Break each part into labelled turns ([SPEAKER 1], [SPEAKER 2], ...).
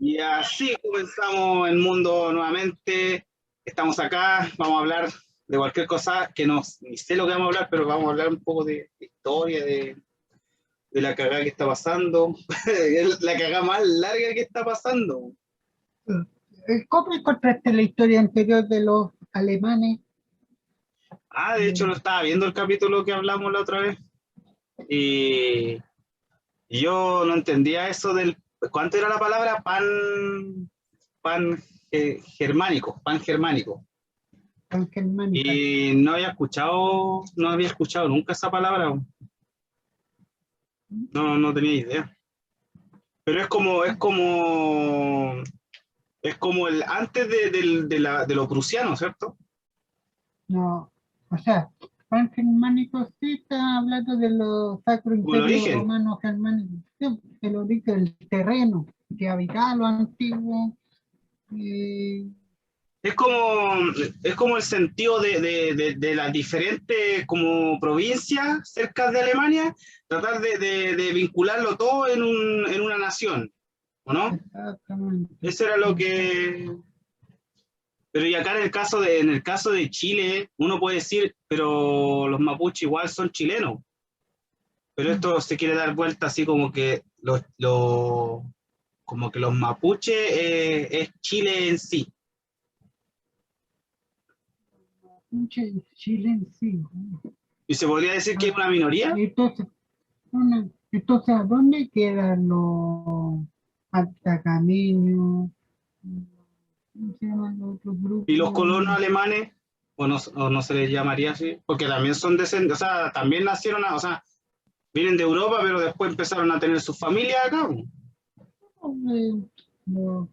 [SPEAKER 1] Y así comenzamos el mundo nuevamente. Estamos acá, vamos a hablar de cualquier cosa que no, ni sé lo que vamos a hablar, pero vamos a hablar un poco de historia, de la cagada que está pasando, la cagada más larga que está pasando.
[SPEAKER 2] ¿Cómo encontraste la historia anterior de los alemanes?
[SPEAKER 1] Ah, de hecho, lo estaba viendo el capítulo que hablamos la otra vez y yo no entendía eso del, ¿cuánto era la palabra? Pan germánico, pan germánico.
[SPEAKER 2] Tan germánica.
[SPEAKER 1] Y no había escuchado nunca esa palabra, no tenía idea. Pero es como el antes de lo prusiano, ¿cierto?
[SPEAKER 2] No, o sea, pan germánico sí está hablando de los Sacro
[SPEAKER 1] Como el
[SPEAKER 2] Imperio
[SPEAKER 1] origen.
[SPEAKER 2] Romano Germánico, sí, el origen del terreno que habitaba los antiguos. eh,
[SPEAKER 1] Es como, es como el sentido de las diferentes como provincias cerca de Alemania, tratar de vincularlo todo en una nación, ¿o no?
[SPEAKER 2] Exactamente.
[SPEAKER 1] Eso era lo que. Pero y acá en el caso de Chile, uno puede decir, pero los mapuches igual son chilenos. Pero esto se quiere dar vuelta así como que los mapuches es Chile en sí.
[SPEAKER 2] Chile en sí.
[SPEAKER 1] Y se podría decir que es
[SPEAKER 2] Ah,
[SPEAKER 1] una minoría.
[SPEAKER 2] entonces, ¿a dónde quedan los atacameños? ¿Cómo se llaman los otros
[SPEAKER 1] Y los colonos
[SPEAKER 2] grupos?
[SPEAKER 1] alemanes, o no se les llamaría así, porque también son descendientes, o sea, también nacieron, o sea, vienen de Europa, pero después empezaron a tener sus familias acá.
[SPEAKER 2] Eh, los,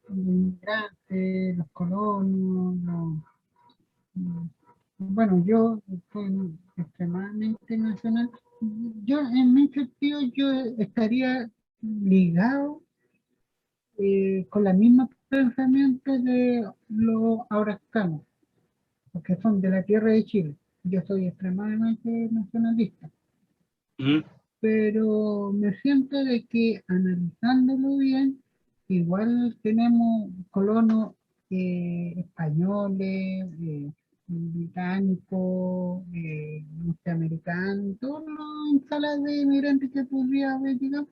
[SPEAKER 2] los inmigrantes, los colonos, bueno, yo soy extremadamente nacional. Yo, en mi sentido, yo estaría ligado con la misma pensamiento de los aurascanos, porque son de la tierra de Chile. Yo soy extremadamente nacionalista,
[SPEAKER 1] Mm.
[SPEAKER 2] pero me siento de que analizándolo bien, igual tenemos colonos españoles, británicos, norteamericanos, todas las ensaladas de inmigrantes que podría haber llegado.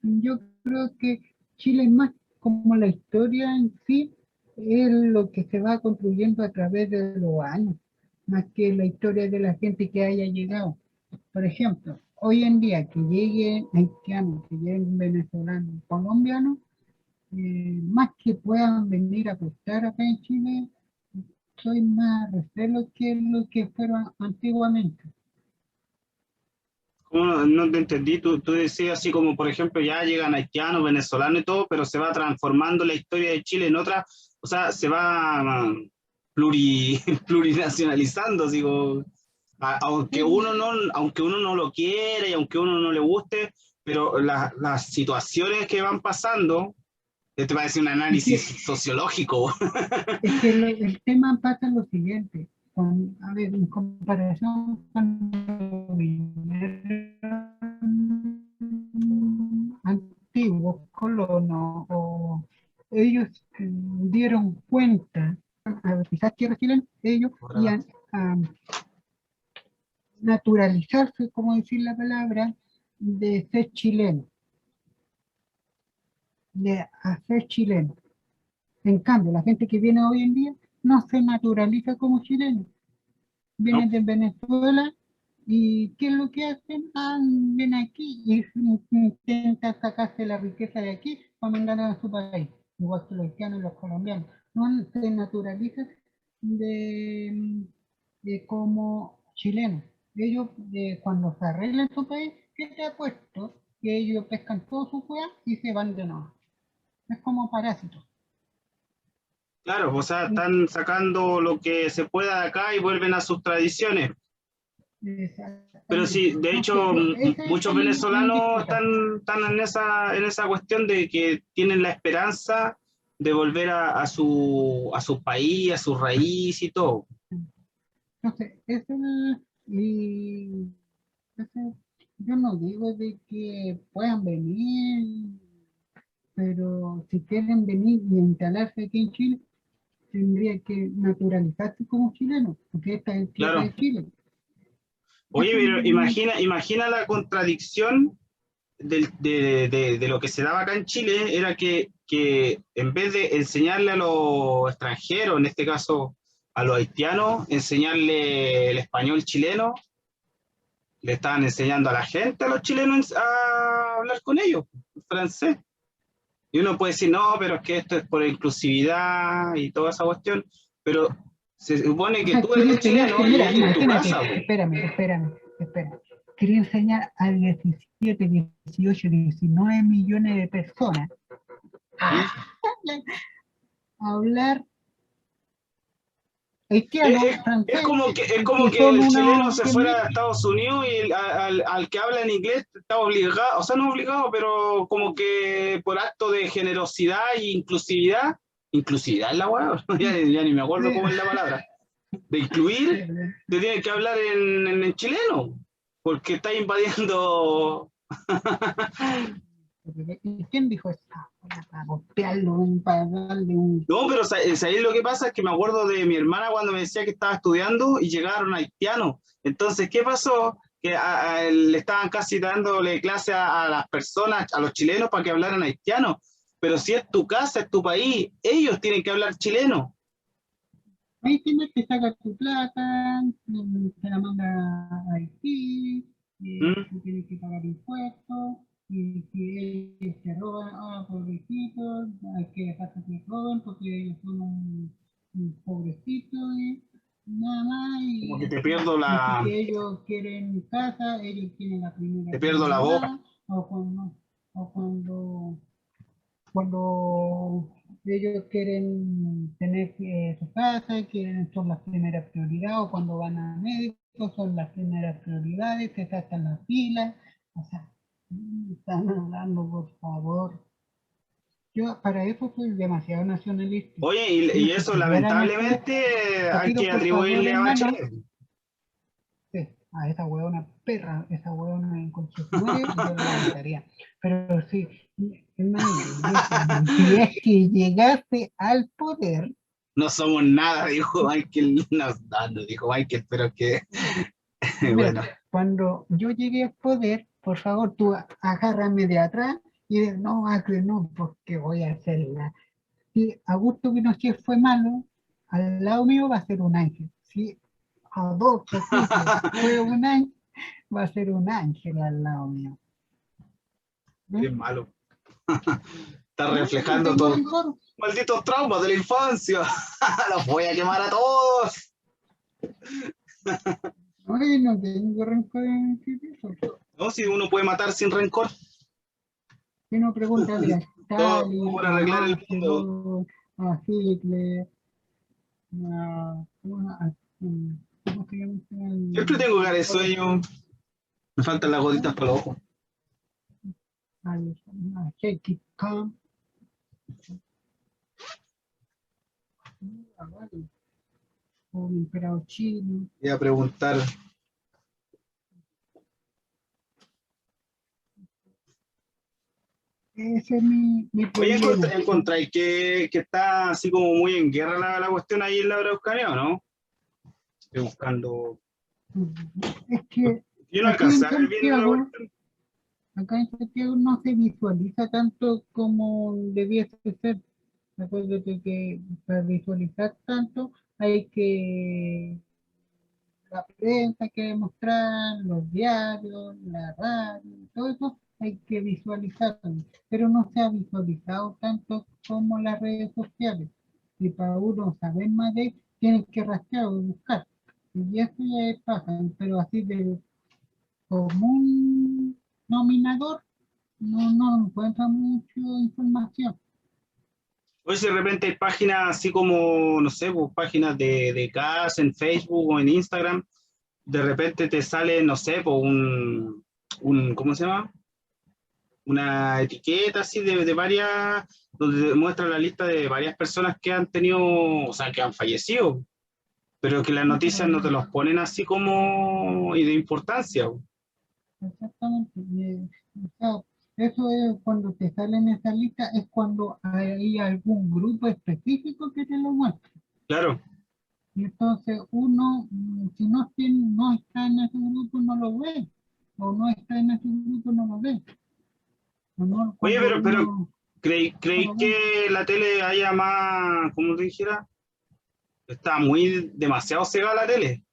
[SPEAKER 2] Yo creo que Chile es más como la historia en sí, es lo que se va construyendo a través de los años, más que la historia de la gente que haya llegado. Por ejemplo, hoy en día que lleguen haitianos, que lleguen venezolanos, colombianos, más que puedan venir a apostar acá en Chile, soy más recelo que lo que fueron antiguamente.
[SPEAKER 1] ¿Cómo no te entendí? Tú decías así como, por ejemplo, ya llegan haitianos, venezolanos y todo, pero se va transformando la historia de Chile en otra, o sea, se va plurinacionalizando, digo, aunque uno no lo quiera y aunque uno no le guste, pero las situaciones que van pasando, te va a decir un
[SPEAKER 2] Es que
[SPEAKER 1] análisis sociológico.
[SPEAKER 2] Es que el tema pasa lo siguiente, a ver, en comparación con los antiguos colonos, ellos dieron cuenta, a ver, quizás tierra chilena, ellos iban a naturalizarse, como decir la palabra, de ser chileno, de hacer chileno. En cambio, la gente que viene hoy en día no se naturaliza como chileno,
[SPEAKER 1] ¿No?
[SPEAKER 2] vienen de Venezuela y ¿qué es lo que hacen? Ah, vienen aquí y intentan sacarse la riqueza de aquí para mandar a su país, igual que los haitianos y los colombianos. No se naturalizan de, como chilenos. Ellos, cuando se arreglan su país, ¿qué te ha puesto? Que ellos pescan todo su fuera y se van de nuevo. Es como parásitos.
[SPEAKER 1] Claro, o sea, están sacando lo que se pueda de acá y vuelven a sus tradiciones. Pero sí,
[SPEAKER 2] Exactamente.
[SPEAKER 1] de
[SPEAKER 2] Entonces,
[SPEAKER 1] hecho,
[SPEAKER 2] esa es
[SPEAKER 1] muchos
[SPEAKER 2] mi
[SPEAKER 1] venezolanos
[SPEAKER 2] disputa.
[SPEAKER 1] están en esa cuestión de que tienen la esperanza de volver a su país, a su raíz y todo.
[SPEAKER 2] Entonces, y ese- yo no digo de que puedan venir, pero si quieren venir y instalarse aquí en Chile, tendría que naturalizarse como chileno, porque esta es tierra
[SPEAKER 1] Claro.
[SPEAKER 2] de Chile.
[SPEAKER 1] Oye,
[SPEAKER 2] Eso
[SPEAKER 1] pero
[SPEAKER 2] no-
[SPEAKER 1] imagina la contradicción de lo que se daba acá en Chile, era que en vez de enseñarle a los extranjeros, en este caso a los haitianos, enseñarle el español chileno, le estaban enseñando a la gente, a los chilenos, a hablar con ellos, en francés. Y uno puede decir, no, pero es que esto es por inclusividad y toda esa cuestión, pero se supone
[SPEAKER 2] O
[SPEAKER 1] que
[SPEAKER 2] sea,
[SPEAKER 1] tú
[SPEAKER 2] quería
[SPEAKER 1] eres
[SPEAKER 2] enseñarte,
[SPEAKER 1] chileno y
[SPEAKER 2] mira,
[SPEAKER 1] es en tu
[SPEAKER 2] imagínate,
[SPEAKER 1] casa, po.
[SPEAKER 2] espérame. Quería enseñar a 17, 18, 19 millones de personas
[SPEAKER 1] ¿Mm?
[SPEAKER 2] a hablar haitiano,
[SPEAKER 1] Es
[SPEAKER 2] francés,
[SPEAKER 1] como es
[SPEAKER 2] que
[SPEAKER 1] como que
[SPEAKER 2] son
[SPEAKER 1] el chileno
[SPEAKER 2] unos
[SPEAKER 1] se
[SPEAKER 2] 10
[SPEAKER 1] fuera
[SPEAKER 2] mil.
[SPEAKER 1] a Estados Unidos y al que habla en inglés está obligado, o sea, no obligado, pero como que por acto de generosidad e inclusividad es la weá, ya ni me acuerdo cómo es la palabra, de incluir, te tiene que hablar en chileno, porque está invadiendo.
[SPEAKER 2] ¿Y quién dijo eso? Para golpearlo, para darle un...
[SPEAKER 1] No, pero ¿sabéis lo que pasa? Es que me acuerdo de mi hermana cuando me decía que estaba estudiando y llegaron haitianos. Entonces, ¿qué pasó? Que le estaban casi dándole clase a las personas, a los chilenos, para que hablaran haitiano. Pero si es tu casa, es tu país, ellos tienen que hablar chileno.
[SPEAKER 2] Ahí tienes que sacar tu plata, se la manda a Haití,
[SPEAKER 1] ¿Mm?
[SPEAKER 2] tú tienes que pagar impuestos, y si ellos te roban, pobrecitos, hay que dejar que te roben porque ellos son un pobrecitos, y nada más,
[SPEAKER 1] Como que
[SPEAKER 2] y ya. Y si que ellos quieren casa, ellos tienen la primera
[SPEAKER 1] te pierdo la voz.
[SPEAKER 2] prioridad, o cuando ellos quieren tener su casa, quieren, son las primeras prioridades, o cuando van a médicos son las primeras prioridades, se sacan las filas, o sea, están hablando, por favor. Yo para eso soy demasiado nacionalista.
[SPEAKER 1] Oye,
[SPEAKER 2] Yo
[SPEAKER 1] y
[SPEAKER 2] si
[SPEAKER 1] eso
[SPEAKER 2] estuviera en el poder,
[SPEAKER 1] lamentablemente
[SPEAKER 2] te
[SPEAKER 1] hay
[SPEAKER 2] pido
[SPEAKER 1] que
[SPEAKER 2] por favor,
[SPEAKER 1] atribuirle a
[SPEAKER 2] hermano,
[SPEAKER 1] Bachelet.
[SPEAKER 2] sí, a esa huevona perra, esa huevona en concha de su madre, yo la mataría. Pero sí, hermanito, yo si es que llegase al poder,
[SPEAKER 1] No somos nada, dijo Michael. No, no dijo Michael, pero que
[SPEAKER 2] mira,
[SPEAKER 1] bueno.
[SPEAKER 2] cuando yo llegue al poder, por favor, tú agárrame de atrás y de, no, Acre, no, porque voy a hacerla. Si Augusto Pinochet fue malo, al lado mío va a ser un ángel. Si Adolfo Hitler fue un ángel, va a ser un ángel al lado mío. ¿Eh?
[SPEAKER 1] Eres malo. Está
[SPEAKER 2] No, no
[SPEAKER 1] reflejando
[SPEAKER 2] tengo
[SPEAKER 1] tus
[SPEAKER 2] rencor.
[SPEAKER 1] malditos traumas de la infancia. Los voy a quemar a todos.
[SPEAKER 2] Oye, no tengo rencor en eso.
[SPEAKER 1] No, si uno puede matar sin rencor,
[SPEAKER 2] Si no, pregúntale a
[SPEAKER 1] todo
[SPEAKER 2] Stalin,
[SPEAKER 1] por
[SPEAKER 2] a
[SPEAKER 1] arreglar el mundo.
[SPEAKER 2] Mao, a Hitler, ¿cómo se llama?
[SPEAKER 1] Siempre tengo cara de sueño. Me faltan las gotitas para los ojos.
[SPEAKER 2] A Genghis Khan, o el emperador chino.
[SPEAKER 1] Voy a preguntar.
[SPEAKER 2] Ese es mi
[SPEAKER 1] Oye,
[SPEAKER 2] problema.
[SPEAKER 1] encontráis que está así como muy en guerra la cuestión ahí en la Araucanía, ¿no? Estoy buscando.
[SPEAKER 2] Es que
[SPEAKER 1] Yo no
[SPEAKER 2] aquí
[SPEAKER 1] alcancé
[SPEAKER 2] en
[SPEAKER 1] a ver bien la
[SPEAKER 2] Santiago,
[SPEAKER 1] cuestión.
[SPEAKER 2] acá en Santiago no se visualiza tanto como debiese ser. Acuérdate que para visualizar tanto hay que la prensa hay que demostrar, los diarios, la radio, todo eso hay que visualizarlo, pero no se ha visualizado tanto como las redes sociales. Y para uno saber más de tienen que rastrear o buscar. Y eso ya es paja, pero así de común nominador no encuentra mucha información.
[SPEAKER 1] Oye, si de repente hay páginas así como, no sé, pues, páginas de CAS en Facebook o en Instagram, de repente te sale, no sé, pues ¿cómo se llama? Una etiqueta así de varias, donde muestra la lista de varias personas que han tenido, o sea, que han fallecido, pero que las
[SPEAKER 2] Sí, pero
[SPEAKER 1] noticias no te los ponen así como y de importancia.
[SPEAKER 2] exactamente. O sea, Eso es cuando te sale en esa lista, es cuando hay algún grupo específico que te lo muestra.
[SPEAKER 1] Claro.
[SPEAKER 2] Y entonces uno, si no, no está en ese grupo, no lo ve. O no está en ese grupo, no lo ve. O no,
[SPEAKER 1] Oye,
[SPEAKER 2] cuando
[SPEAKER 1] pero
[SPEAKER 2] uno no
[SPEAKER 1] ¿creéis
[SPEAKER 2] lo ve.
[SPEAKER 1] que la tele haya más, como te dijera, está muy demasiado cegada la tele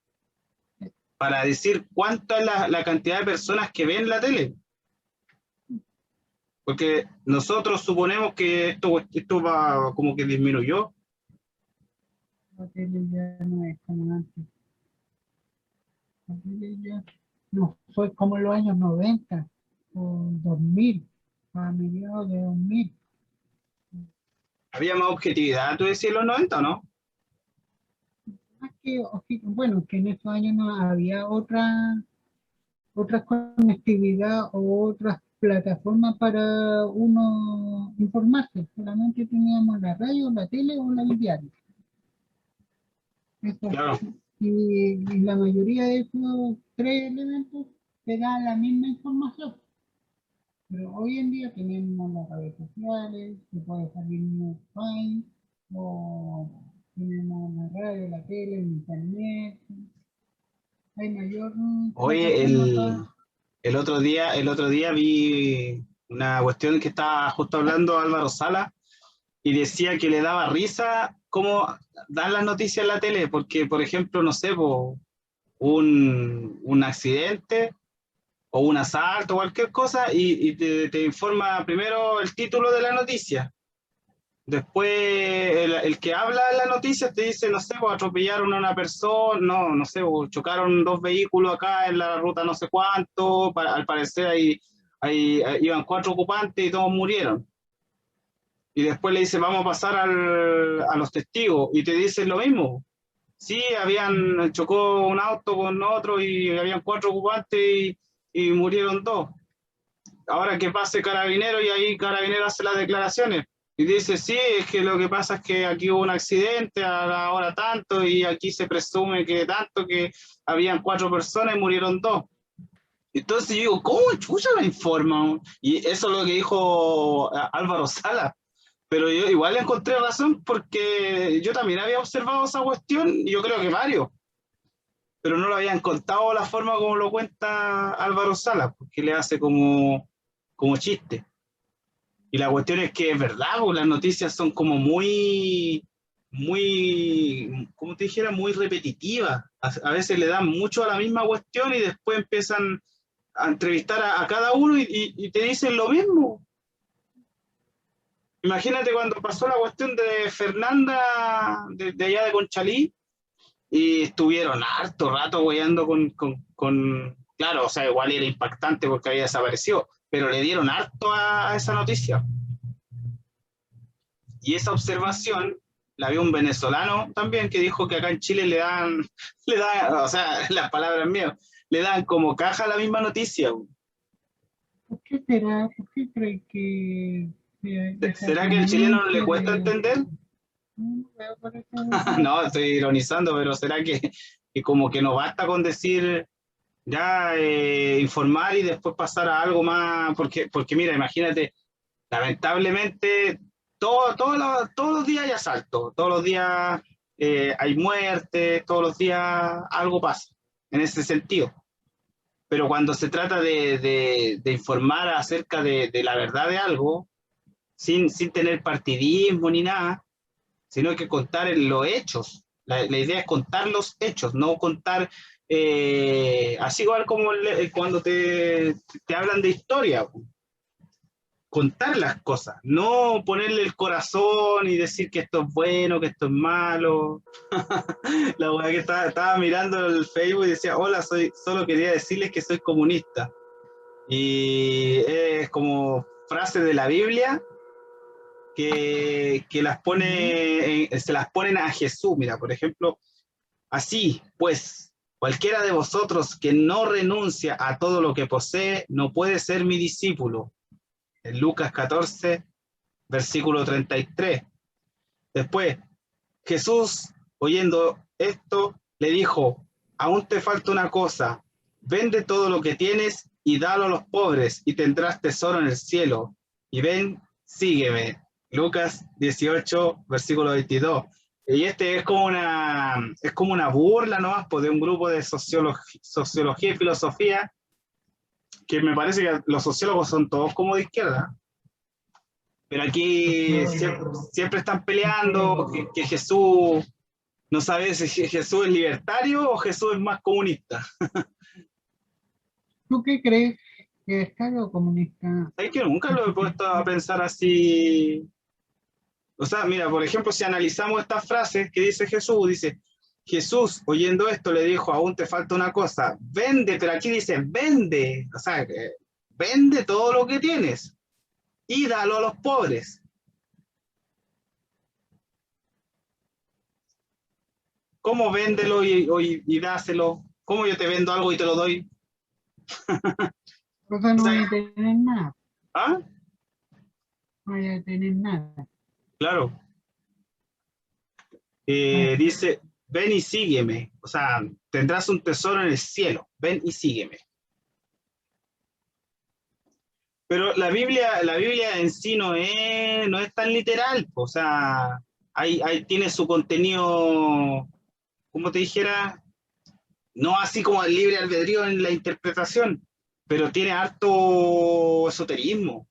[SPEAKER 1] para decir cuánta es la cantidad de personas que ven la tele? Porque nosotros suponemos que esto va como que disminuyó.
[SPEAKER 2] La tele ya no es como antes. La tele ya no fue como en los años 90 o 2000, a mediados de 2000.
[SPEAKER 1] Había más objetividad, tú decías, en los 90, ¿no?
[SPEAKER 2] Más que, bueno, que en esos años no había otra conectividad o otras plataformas para uno informarse. Solamente teníamos la radio, la tele o la diario. Eso.
[SPEAKER 1] Claro.
[SPEAKER 2] Y la mayoría de esos tres elementos te dan la misma información. Pero hoy en día tenemos las redes sociales, se puede salir un país, o tenemos la radio, la tele, el internet, hay mayor
[SPEAKER 1] Oye,
[SPEAKER 2] plataforma para...
[SPEAKER 1] el otro día vi una cuestión que estaba justo hablando Álvaro Sala y decía que le daba risa cómo dan las noticias en la tele, porque, por ejemplo, no sé, po, un accidente o un asalto o cualquier cosa y te informa primero el título de la noticia. Después el que habla en las noticias te dice, no sé, pues atropellaron a una persona, no sé, pues, chocaron dos vehículos acá en la ruta no sé cuánto, al parecer ahí iban cuatro ocupantes y todos murieron. Y después le dice, vamos a pasar a los testigos y te dicen lo mismo. Sí, chocó un auto con otro y habían cuatro ocupantes y murieron dos. Ahora que pase Carabinero y ahí Carabinero hace las declaraciones y dice, sí, es que lo que pasa es que aquí hubo un accidente a la hora tanto y aquí se presume que tanto que habían cuatro personas y murieron dos. Entonces yo digo, ¿cómo chucha me informan? Y eso es lo que dijo Álvaro Sala. Pero yo igual encontré razón porque yo también había observado esa cuestión y yo creo que varios, pero no lo habían contado la forma como lo cuenta Álvaro Sala, porque le hace como chiste. Y la cuestión es que es verdad, pues, las noticias son como como te dijera, muy repetitivas. A veces le dan mucho a la misma cuestión y después empiezan a entrevistar a cada uno y te dicen lo mismo. Imagínate cuando pasó la cuestión de Fernanda de allá de Conchalí y estuvieron harto rato weyando claro, o sea, igual era impactante porque había desaparecido, pero le dieron harto a esa noticia. Y esa observación la vio un venezolano también que dijo que acá en Chile le dan, o sea, las palabras mías, le dan como caja la misma noticia.
[SPEAKER 2] ¿Por qué será? ¿Por qué cree que esa
[SPEAKER 1] ¿Será que al chileno no le
[SPEAKER 2] tendencia
[SPEAKER 1] cuesta
[SPEAKER 2] de...
[SPEAKER 1] entender?
[SPEAKER 2] No veo por eso de que...
[SPEAKER 1] No, estoy ironizando, pero ¿será que como que no basta con decir ya informar y después pasar a algo más? Porque mira, imagínate, lamentablemente todos los días hay asaltos, todos los días hay muertes, todos los días algo pasa en ese sentido. Pero cuando se trata de informar acerca de la verdad de algo, sin tener partidismo ni nada, sino que contar los hechos. La idea es contar los hechos, no contar así igual como cuando te hablan de historia, contar las cosas, no ponerle el corazón y decir que esto es bueno, que esto es malo. La weá que estaba mirando el Facebook y decía, hola, solo quería decirles que soy comunista. Y es como frase de la Biblia que se las ponen a Jesús. Mira, por ejemplo, así pues, cualquiera de vosotros que no renuncia a todo lo que posee, no puede ser mi discípulo. En Lucas 14, versículo 33. Después, Jesús, oyendo esto, le dijo, aún te falta una cosa, vende todo lo que tienes y dalo a los pobres, y tendrás tesoro en el cielo. Y ven, sígueme. Lucas 18, versículo 22. Y este es como una burla nomás pues, de un grupo de sociología y filosofía, que me parece que los sociólogos son todos como de izquierda. Pero aquí siempre están peleando que Jesús, no sabes si Jesús es libertario o Jesús es más comunista.
[SPEAKER 2] ¿Tú qué crees? ¿Que es Estado comunista?
[SPEAKER 1] Es que nunca lo he puesto a pensar así. O sea, mira, por ejemplo, si analizamos estas frases que dice Jesús, Jesús, oyendo esto, le dijo, aún te falta una cosa, vende, pero aquí dice, vende, o sea, vende todo lo que tienes y dalo a los pobres. ¿Cómo véndelo y dáselo? ¿Cómo yo te vendo algo y te lo doy?
[SPEAKER 2] O sea, no voy a tener nada,
[SPEAKER 1] ¿Ah?
[SPEAKER 2] no voy a tener nada.
[SPEAKER 1] Claro. Dice, ven y sígueme. O sea, tendrás un tesoro en el cielo. Ven y sígueme. Pero la Biblia en sí no es tan literal. O sea, ahí tiene su contenido, como te dijera, no así como el libre albedrío en la interpretación, pero tiene harto esoterismo.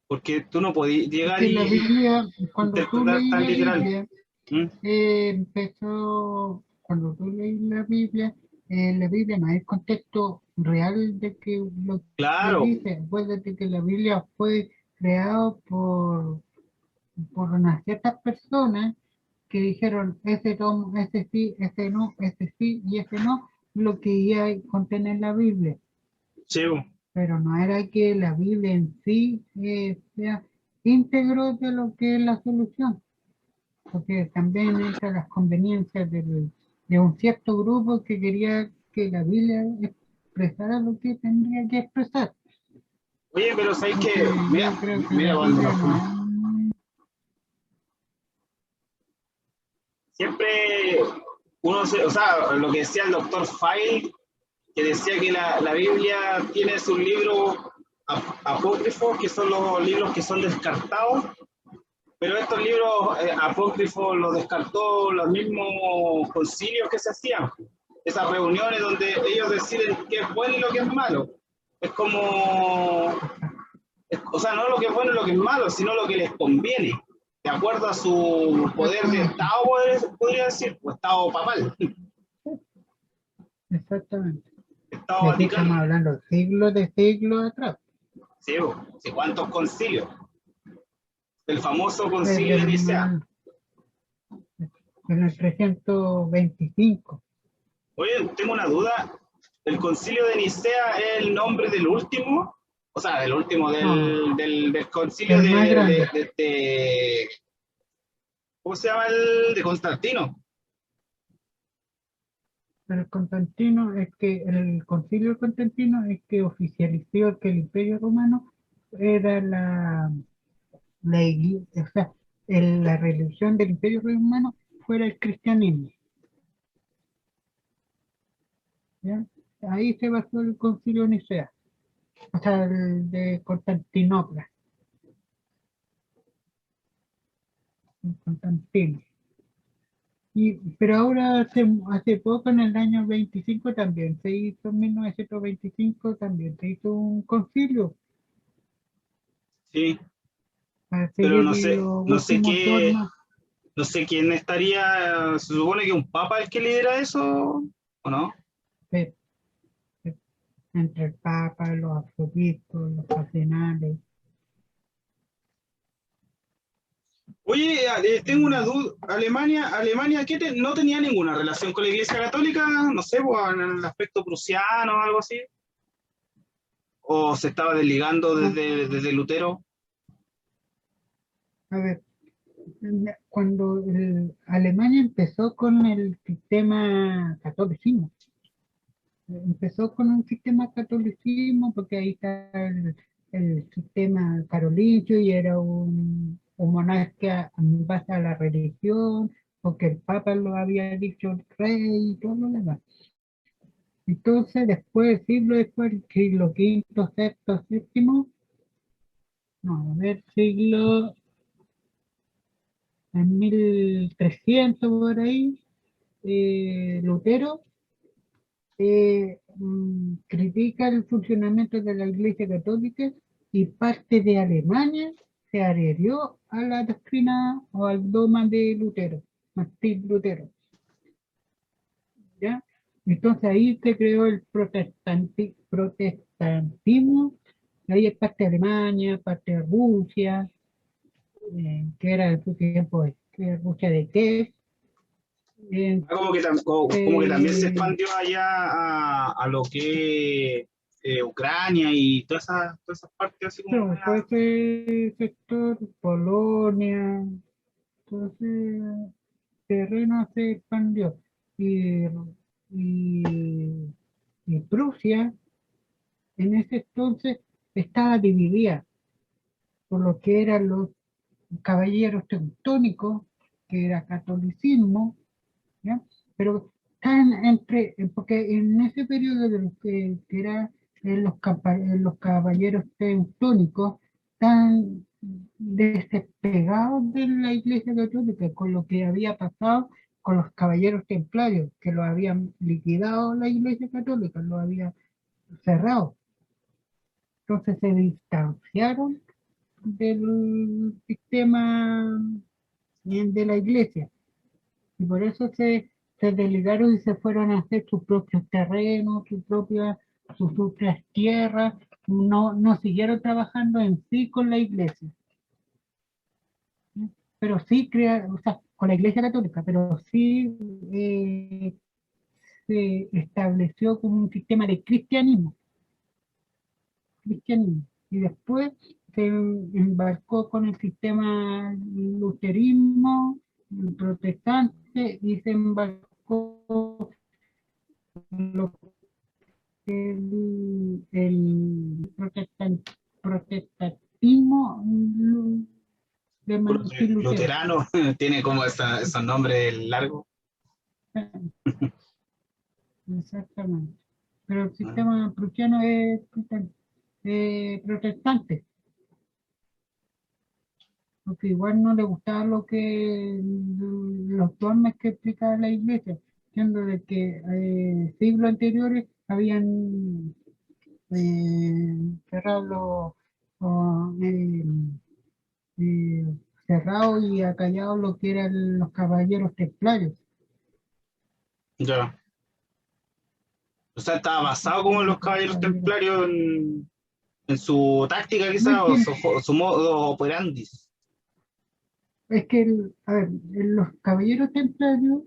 [SPEAKER 1] Porque tú no podías
[SPEAKER 2] Es
[SPEAKER 1] llegar
[SPEAKER 2] que la
[SPEAKER 1] y
[SPEAKER 2] Biblia, cuando tú
[SPEAKER 1] interpretar
[SPEAKER 2] leí
[SPEAKER 1] tan
[SPEAKER 2] la
[SPEAKER 1] literal.
[SPEAKER 2] Biblia,
[SPEAKER 1] ¿Mm?
[SPEAKER 2] cuando tú leí la Biblia no hay el contexto real de que lo que
[SPEAKER 1] Claro,
[SPEAKER 2] dice. Acuérdate que la Biblia fue creado por unas ciertas personas que dijeron, ese tomo, ese sí, ese no, ese sí y ese no, lo que ya contiene en la Biblia.
[SPEAKER 1] chivo.
[SPEAKER 2] Pero no era que la Biblia en sí sea íntegro de lo que es la solución, porque también entra las conveniencias de un cierto grupo que quería que la Biblia expresara lo que tendría que expresar.
[SPEAKER 1] Oye, pero sabes que,
[SPEAKER 2] Porque
[SPEAKER 1] mira,
[SPEAKER 2] yo creo que
[SPEAKER 1] mira,
[SPEAKER 2] la
[SPEAKER 1] cuando
[SPEAKER 2] Biblia no es...
[SPEAKER 1] siempre o sea, lo que decía el doctor File, que decía que la Biblia tiene sus libros apócrifos, que son los libros que son descartados, pero estos libros apócrifos los descartó los mismos concilios que se hacían, esas reuniones donde ellos deciden qué es bueno y lo que es malo. Es como, o sea, no lo que es bueno y lo que es malo, sino lo que les conviene, de acuerdo a su poder de
[SPEAKER 2] Exactamente,
[SPEAKER 1] Estado, podría decir, o Estado papal,
[SPEAKER 2] exactamente.
[SPEAKER 1] Estado
[SPEAKER 2] Y aquí
[SPEAKER 1] Vaticano.
[SPEAKER 2] estamos hablando siglos de siglos atrás,
[SPEAKER 1] Sí, sí, ¿cuántos concilios? El famoso concilio
[SPEAKER 2] desde
[SPEAKER 1] de Nicea.
[SPEAKER 2] en el 325.
[SPEAKER 1] Oye, tengo una duda. ¿El concilio de Nicea es el nombre del último? O sea, del último,
[SPEAKER 2] No,
[SPEAKER 1] del concilio
[SPEAKER 2] el más grande.
[SPEAKER 1] ¿cómo se llama el de Constantino?
[SPEAKER 2] El Constantino es que el concilio de Constantino es que oficializó que el Imperio Romano era o sea, la religión del Imperio Romano fuera el cristianismo. ¿Ya? Ahí se basó el concilio de Nicea, o sea, el de Constantinopla, el Constantino. Pero ahora hace poco, en el año 25 también se hizo, en 1925 también se hizo un concilio
[SPEAKER 1] Sí,
[SPEAKER 2] para
[SPEAKER 1] pero
[SPEAKER 2] seguir los
[SPEAKER 1] no sé
[SPEAKER 2] últimos
[SPEAKER 1] qué,
[SPEAKER 2] dogmas.
[SPEAKER 1] no sé quién estaría, se supone que un papa es el que lidera eso, ¿o no?
[SPEAKER 2] eh, entre el Papa, los arzobispos, los cardenales.
[SPEAKER 1] Oye, tengo una duda. Alemania, no tenía ninguna relación con la Iglesia Católica? No sé, pues, en el aspecto prusiano o algo así. ¿O se estaba desligando
[SPEAKER 2] No,
[SPEAKER 1] desde Lutero?
[SPEAKER 2] a ver, cuando Alemania empezó con el sistema catolicismo, empezó con un sistema catolicismo porque ahí está el sistema carolingio y era un monarca en base a la religión, porque el Papa lo había dicho el rey y todo lo demás. Entonces, después, siglo después, siglo quinto, sexto, séptimo, no, a ver, siglo en 1300 por ahí, Lutero critica el funcionamiento de la Iglesia Católica y parte de Alemania se adhirió a la doctrina o al dogma de Lutero, Martín Lutero, ¿ya? Entonces ahí se creó el protestantismo, ahí es parte de Alemania, parte de Rusia, que era en su tiempo Rusia de Kiev,
[SPEAKER 1] Como que, como que también se
[SPEAKER 2] eh,
[SPEAKER 1] expandió allá a lo que Ucrania y todas esas partes así como
[SPEAKER 2] pero todo
[SPEAKER 1] media-
[SPEAKER 2] ese sector, Polonia, todo ese terreno se expandió. Y, y, y Prusia en ese entonces estaba dividida por lo que eran los caballeros teutónicos, que era catolicismo, ¿ya? Pero están entre, porque en ese periodo de lo que era los caballeros teutónicos, están despegados de la Iglesia Católica con lo que había pasado con los caballeros templarios, que lo habían liquidado la Iglesia Católica, lo había cerrado. Entonces se distanciaron del sistema de la Iglesia. Y por eso se delegaron y se fueron a hacer sus propios terrenos, sus propias tierras. No, no siguieron trabajando en sí con la iglesia, ¿sí? Pero sí o sea, con la iglesia católica, pero sí se estableció como un sistema de cristianismo. Y después se embarcó con el sistema luterismo, el protestante, y se embarcó lo el protestantismo de Martín Lutero.
[SPEAKER 1] luterano, tiene como esos nombres largos.
[SPEAKER 2] Exactamente. Pero el
[SPEAKER 1] ¿No?
[SPEAKER 2] sistema prusiano es protestante, porque igual no le gustaba los dogmas que explicaba la iglesia, siendo de que siglos anteriores habían cerrado eh, cerrado y acallado lo que eran los caballeros templarios.
[SPEAKER 1] Ya. O sea, estaba basado como en
[SPEAKER 2] Eran
[SPEAKER 1] los
[SPEAKER 2] los
[SPEAKER 1] caballeros
[SPEAKER 2] caballeros.
[SPEAKER 1] templarios en su táctica
[SPEAKER 2] No
[SPEAKER 1] quizá
[SPEAKER 2] es que,
[SPEAKER 1] o su modo operandis.
[SPEAKER 2] es que a ver, los caballeros templarios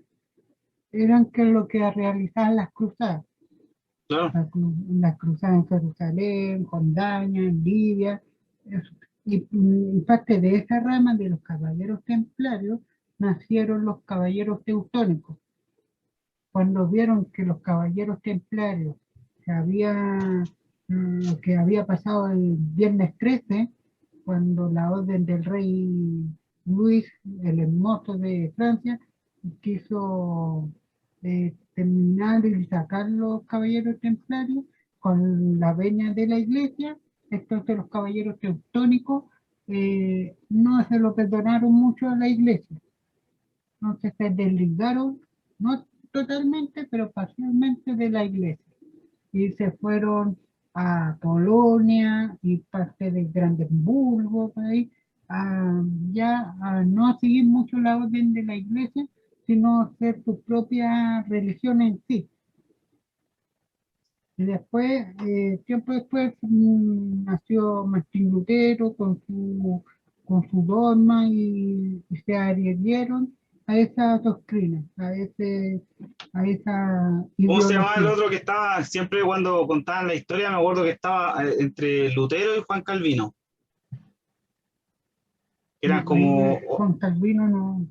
[SPEAKER 2] eran que lo que realizaban las cruzadas.
[SPEAKER 1] Claro.
[SPEAKER 2] Las cruzadas en Jerusalén, Jordania, en Libia. Eso. Y parte de esa rama de los caballeros templarios nacieron los caballeros teutónicos. Cuando vieron que los caballeros templarios lo que había pasado el viernes 13, cuando la orden del rey Luis, el hermoso de Francia, quiso terminar y sacar los caballeros templarios con la veña de la iglesia, entonces los caballeros teutónicos no se lo perdonaron mucho a la iglesia. Entonces se desligaron, no totalmente, pero parcialmente de la iglesia. Y se fueron a Polonia y parte de Brandenburgo, por ahí, ya a no seguir mucho la orden de la iglesia, sino hacer su propia religión en sí. Y después, tiempo después, nació Martín Lutero con su dogma y se adhirieron a esa doctrina, a esa
[SPEAKER 1] ¿Cómo se llamaba el
[SPEAKER 2] ideología.
[SPEAKER 1] otro que estaba siempre cuando contaban la historia? Me acuerdo que estaba entre Lutero y Juan Calvino. Eran
[SPEAKER 2] Ahí
[SPEAKER 1] como,
[SPEAKER 2] Juan Calvino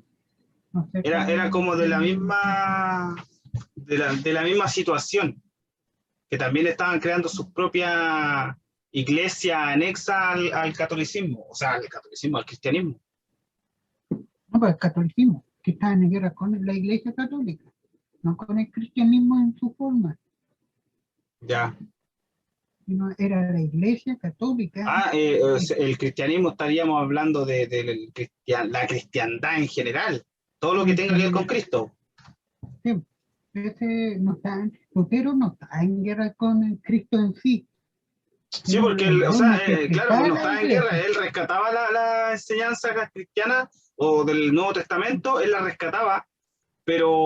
[SPEAKER 2] no sé
[SPEAKER 1] era como de la
[SPEAKER 2] quién.
[SPEAKER 1] misma, de la misma situación, que también estaban creando sus propias iglesias anexas al catolicismo, o sea, al catolicismo, al cristianismo.
[SPEAKER 2] No, pues el catolicismo, que está en guerra con la iglesia católica, no con el cristianismo en su forma.
[SPEAKER 1] Ya.
[SPEAKER 2] sino era la Iglesia Católica.
[SPEAKER 1] El cristianismo estaríamos hablando la cristiandad en general, todo lo que
[SPEAKER 2] En
[SPEAKER 1] tenga que ver con
[SPEAKER 2] general,
[SPEAKER 1] Cristo.
[SPEAKER 2] sí, Lutero no está en guerra con el Cristo en sí,
[SPEAKER 1] Sí,
[SPEAKER 2] sino
[SPEAKER 1] porque
[SPEAKER 2] el
[SPEAKER 1] o
[SPEAKER 2] Dios
[SPEAKER 1] sea, claro,
[SPEAKER 2] necesitaba
[SPEAKER 1] no
[SPEAKER 2] la
[SPEAKER 1] estaba en guerra,
[SPEAKER 2] Iglesia.
[SPEAKER 1] él rescataba la enseñanza cristiana o del Nuevo Testamento, él la rescataba,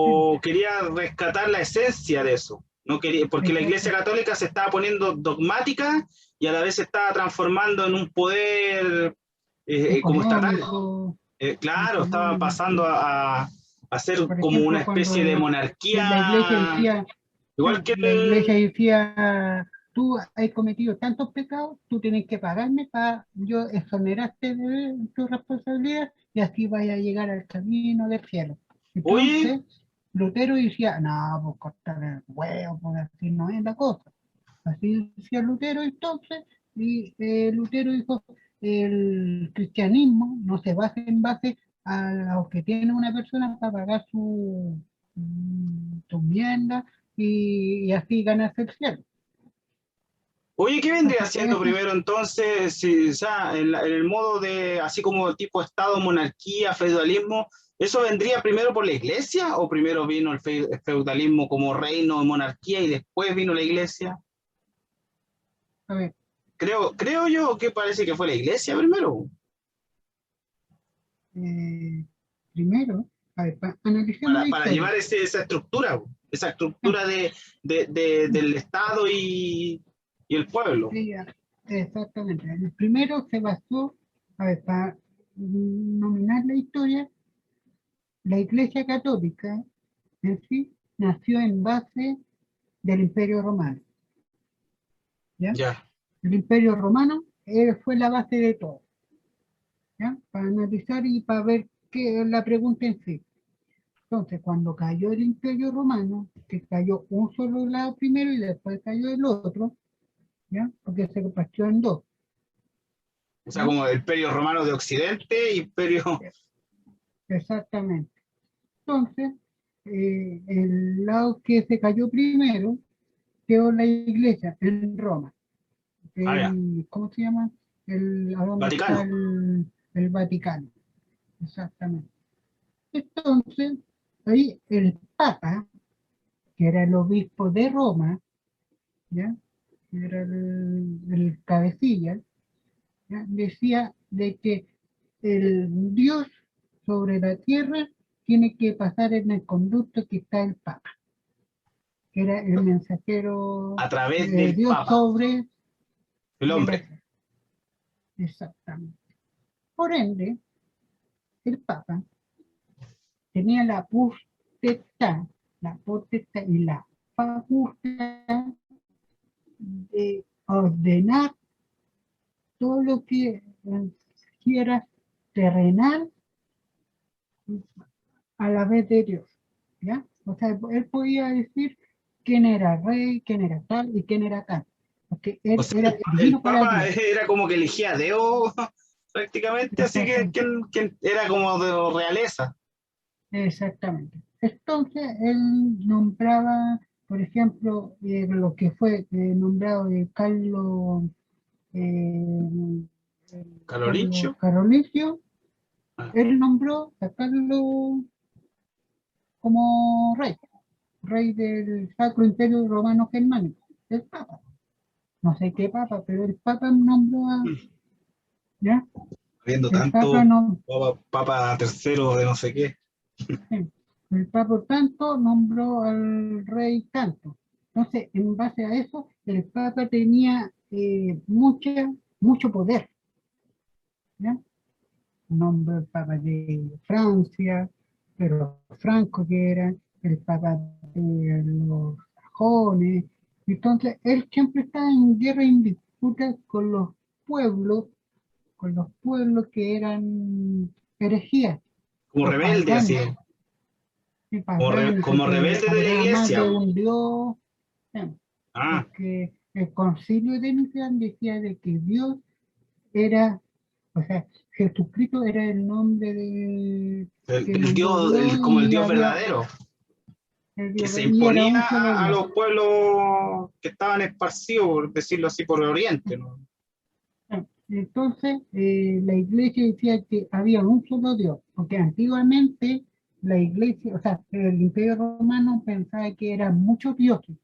[SPEAKER 2] Sí,
[SPEAKER 1] pero quería rescatar la esencia de eso. No quería, porque la Iglesia
[SPEAKER 2] exacto,
[SPEAKER 1] Católica se estaba poniendo dogmática y a la vez se estaba transformando en un poder como estatal.
[SPEAKER 2] económico,
[SPEAKER 1] Claro, estaba pasando
[SPEAKER 2] económico.
[SPEAKER 1] a ser
[SPEAKER 2] Por
[SPEAKER 1] como una
[SPEAKER 2] ejemplo,
[SPEAKER 1] especie de
[SPEAKER 2] cuando la Iglesia
[SPEAKER 1] monarquía,
[SPEAKER 2] decía,
[SPEAKER 1] igual que
[SPEAKER 2] la Iglesia decía, tú has cometido tantos pecados, tú tienes que pagarme para yo exonerarte de tu responsabilidad y así vaya a llegar al camino del cielo.
[SPEAKER 1] oye,
[SPEAKER 2] Entonces, Lutero decía, no, pues cortar el huevo, pues así no es la cosa. Así decía Lutero entonces, y Lutero dijo, el cristianismo no se basa en base a lo que tiene una persona para pagar su enmienda y así ganarse el cielo.
[SPEAKER 1] oye, ¿qué vendría
[SPEAKER 2] Así que
[SPEAKER 1] haciendo
[SPEAKER 2] eso,
[SPEAKER 1] primero entonces, si, o sea, en el modo de, así como tipo Estado, monarquía, feudalismo, ¿eso vendría primero por la iglesia o primero vino el feudalismo como reino, monarquía y después vino la iglesia?
[SPEAKER 2] a ver,
[SPEAKER 1] Creo yo que parece que fue la iglesia primero,
[SPEAKER 2] eh, primero, a ver, analicemos la
[SPEAKER 1] para llevar
[SPEAKER 2] historia.
[SPEAKER 1] esa
[SPEAKER 2] Ah,
[SPEAKER 1] estructura del Estado y el pueblo.
[SPEAKER 2] sí, exactamente. El primero se basó, a ver, para nominar la historia, la Iglesia Católica en sí nació en base del Imperio Romano, ¿ya?
[SPEAKER 1] Ya,
[SPEAKER 2] El Imperio Romano fue la base de todo, ¿ya? Para analizar y para ver qué la pregunta en sí. Entonces, cuando cayó el Imperio Romano, que cayó un solo lado primero y después cayó el otro, ¿ya? Porque se partió en dos,
[SPEAKER 1] o sea,
[SPEAKER 2] ¿ya?
[SPEAKER 1] como el Imperio Romano de Occidente, Imperio...
[SPEAKER 2] Exactamente. Entonces, el lado que se cayó primero quedó la iglesia en Roma.
[SPEAKER 1] Ah, ya,
[SPEAKER 2] ¿Cómo se llama? ¿A dónde está
[SPEAKER 1] Vaticano.
[SPEAKER 2] el Vaticano? Exactamente. Entonces, ahí el Papa, que era el obispo de Roma, ¿ya? Que era el cabecilla, ¿ya? Decía de que el Dios sobre la tierra tiene que pasar en el conducto que está el Papa, que era el mensajero
[SPEAKER 1] A través
[SPEAKER 2] de
[SPEAKER 1] del
[SPEAKER 2] Dios
[SPEAKER 1] Papa,
[SPEAKER 2] sobre
[SPEAKER 1] el
[SPEAKER 2] de la
[SPEAKER 1] hombre.
[SPEAKER 2] tierra. Exactamente. Por ende, el Papa tenía la potestad y la facultad de ordenar todo lo que quiera terrenal a la vez de Dios, ¿ya? O sea, él podía decir quién era rey, quién era tal y quién era tal, porque
[SPEAKER 1] O
[SPEAKER 2] él
[SPEAKER 1] sea,
[SPEAKER 2] era
[SPEAKER 1] el
[SPEAKER 2] divino para
[SPEAKER 1] Papa
[SPEAKER 2] Dios.
[SPEAKER 1] era como que elegía a Dios prácticamente, así que
[SPEAKER 2] Exactamente.
[SPEAKER 1] ¿quién era como de realeza?
[SPEAKER 2] Exactamente. Entonces, él nombraba, por ejemplo, lo que fue nombrado de eh, Carlos
[SPEAKER 1] Carolincho.
[SPEAKER 2] Carolicio,
[SPEAKER 1] Ah,
[SPEAKER 2] él nombró a Carlos como rey del Sacro Imperio Romano Germánico, el Papa. No sé qué Papa, pero el Papa nombró a, ¿ya?
[SPEAKER 1] habiendo
[SPEAKER 2] El Papa
[SPEAKER 1] tanto
[SPEAKER 2] no,
[SPEAKER 1] Papa tercero de no sé qué.
[SPEAKER 2] sí. El Papa tanto nombró al rey tanto. Entonces, en base a eso, el Papa tenía mucho poder, ¿ya? Nombró el Papa de Francia, pero Franco que era el Papa de los sajones. Entonces, él siempre estaba en guerra y en disputa pueblos, con los pueblos que eran herejías
[SPEAKER 1] Como
[SPEAKER 2] o
[SPEAKER 1] rebelde así,
[SPEAKER 2] paganos, y paganos
[SPEAKER 1] como
[SPEAKER 2] que
[SPEAKER 1] rebelde de la
[SPEAKER 2] adoraban más
[SPEAKER 1] iglesia.
[SPEAKER 2] de un dios, ¿sí?
[SPEAKER 1] Ah,
[SPEAKER 2] Porque el concilio de Nicea decía de que Dios era, o sea, Jesucristo era el nombre que
[SPEAKER 1] el
[SPEAKER 2] nombró
[SPEAKER 1] Dios,
[SPEAKER 2] Dios
[SPEAKER 1] como el
[SPEAKER 2] y
[SPEAKER 1] Dios
[SPEAKER 2] había,
[SPEAKER 1] verdadero. que se
[SPEAKER 2] y era un
[SPEAKER 1] imponía
[SPEAKER 2] solo
[SPEAKER 1] a
[SPEAKER 2] Dios.
[SPEAKER 1] los pueblos que estaban esparcidos, por decirlo así, por el oriente, ¿no?
[SPEAKER 2] Entonces, la iglesia decía que había un solo Dios, porque antiguamente la iglesia, o sea, el Imperio Romano pensaba que eran muchos dioses,